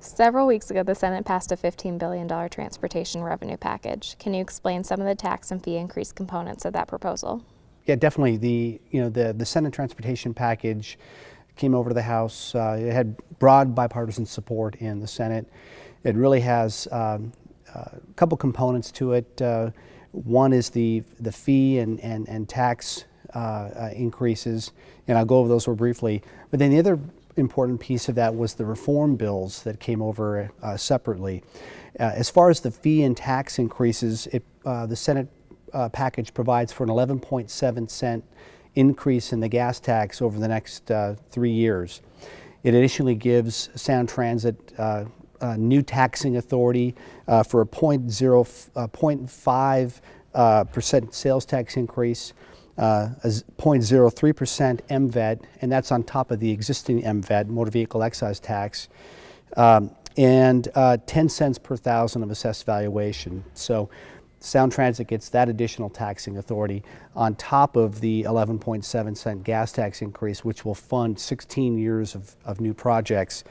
Several weeks ago, the Senate passed a $15 billion transportation revenue package. Can you explain some of the tax and fee increase components of that proposal? Yeah, definitely. The Senate transportation package came over to the House. It had broad bipartisan support in the Senate. It really has a couple components to it. One is the fee and tax increases, and I'll go over those real briefly. But then the other important piece of that was the reform bills that came over separately. As far as the fee and tax increases, the Senate package provides for an 11.7 cent increase in the gas tax over the next 3 years. It additionally gives Sound Transit new taxing authority for a 0.5% sales tax increase, a 0.03% MVET, and that's on top of the existing MVET, motor vehicle excise tax, and 10 cents per thousand of assessed valuation. So Sound Transit gets that additional taxing authority on top of the 11.7 cent gas tax increase, which will fund 16 years of new projects.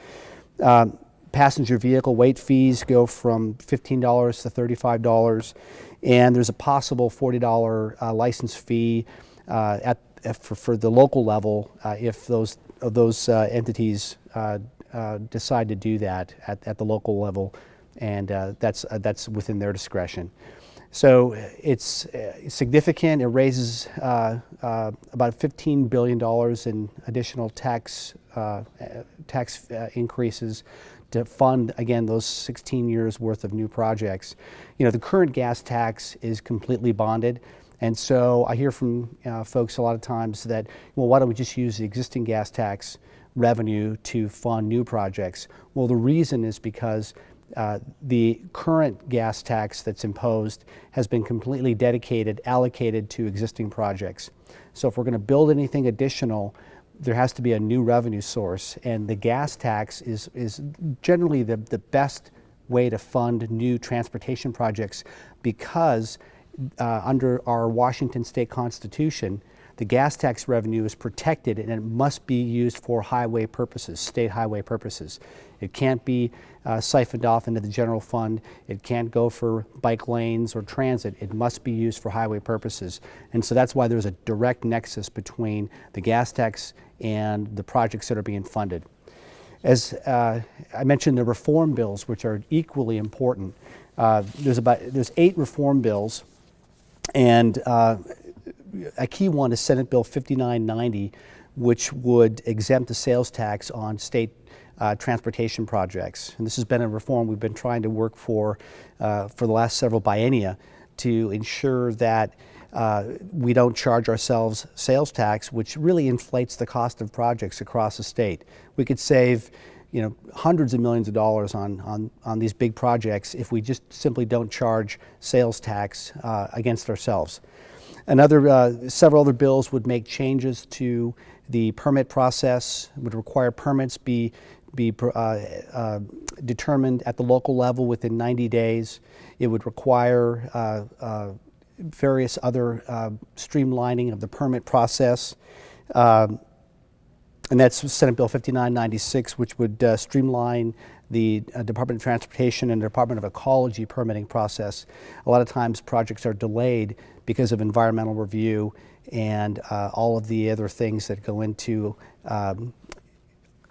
Passenger vehicle weight fees go from $15 to $35, and there's a possible $40 license fee for the local level if those entities decide to do that at the local level, and that's within their discretion. So it's significant. It raises about $15 billion in additional tax increases to fund, again, those 16 years worth of new projects. You know, the current gas tax is completely bonded, and so I hear from folks a lot of times that, well, why don't we just use the existing gas tax revenue to fund new projects? Well, the reason is because the current gas tax that's imposed has been completely allocated to existing projects. So if we're going to build anything additional, there has to be a new revenue source, and the gas tax is generally the best way to fund new transportation projects because under our Washington State Constitution, the gas tax revenue is protected and it must be used for highway purposes, state highway purposes. It can't be siphoned off into the general fund. It can't go for bike lanes or transit. It must be used for highway purposes. And so that's why there's a direct nexus between the gas tax and the projects that are being funded. As I mentioned, the reform bills, which are equally important. There's 8 reform bills, and a key one is Senate Bill 5990, which would exempt the sales tax on state transportation projects. And this has been a reform we've been trying to work for the last several biennia to ensure that we don't charge ourselves sales tax, which really inflates the cost of projects across the state. We could save, you know, hundreds of millions of dollars on these big projects if we just simply don't charge sales tax against ourselves. Several other bills would make changes to the permit process, would require permits be determined at the local level within 90 days. It would require various other streamlining of the permit process. And that's Senate Bill 5996, which would streamline the Department of Transportation and Department of Ecology permitting process. A lot of times projects are delayed because of environmental review and all of the other things that go into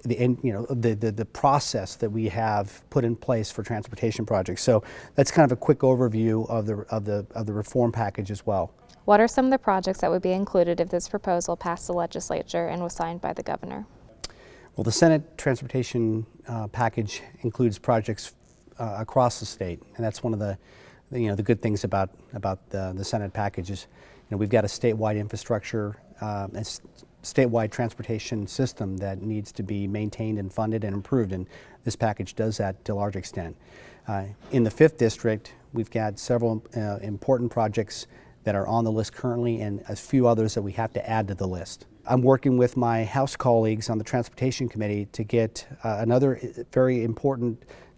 the process that we have put in place for transportation projects. So that's kind of a quick overview of the reform package as well. What are some of the projects that would be included if this proposal passed the legislature and was signed by the governor? Well, the Senate transportation package includes projects across the state, and that's one of the good things about the Senate packages. We've got a statewide infrastructure, a statewide transportation system that needs to be maintained and funded and improved, and this package does that to a large extent. In the 5th District, we've got several important projects that are on the list currently and a few others that we have to add to the list. I'm working with my House colleagues on the Transportation Committee to get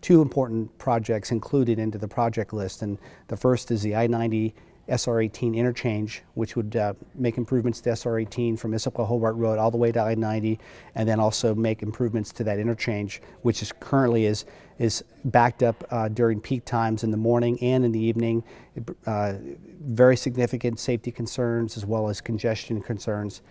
two important projects included into the project list, and the first is the I-90 SR18 interchange, which would make improvements to SR18 from Issaquah Hobart Road all the way to I-90, and then also make improvements to that interchange, which is currently is backed up during peak times in the morning and in the evening. Very significant safety concerns as well as congestion concerns.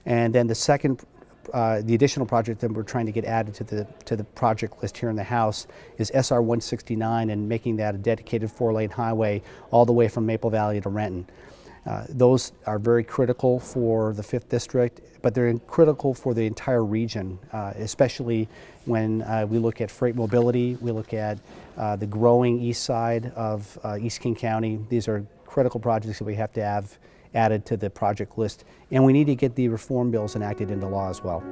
And then the second, the additional project that we're trying to get added to the project list here in the House is SR 169, and making that a dedicated 4-lane highway all the way from Maple Valley to Renton. Those are very critical for the 5th District, but they're critical for the entire region, especially when we look at freight mobility, we look at the growing east side of East King County. These are critical projects that we have to have added to the project list, and we need to get the reform bills enacted into law as well.